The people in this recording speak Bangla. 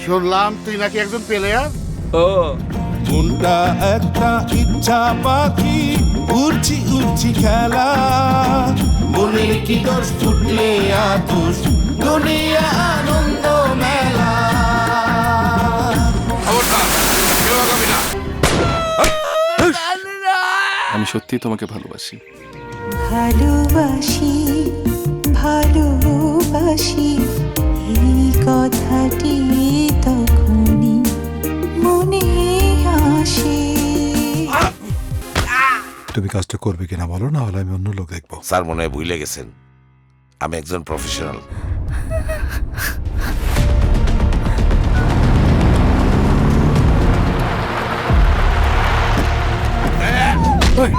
শুনলাম তুই নাকি একজন প্লেয়ার। ও মনটা একটা ইচ্ছা পাখি, উড়ছি উড়ছি খেলা, মনের কি দোষ ফুটলে আতুষ, দুনিয়া আনন্দ মেলা। আমি সত্যি তোমাকে ভালোবাসি। ভালোবাসি ভালোবাসি এই কথাটি তখনই মনে আসে। তুমি কাজটা করবে কিনা বলো, না হলে আমি অন্য লোক দেখবো। স্যার মনে হয় ভুলে গেছেন আমি একজন প্রফেশনাল। ওই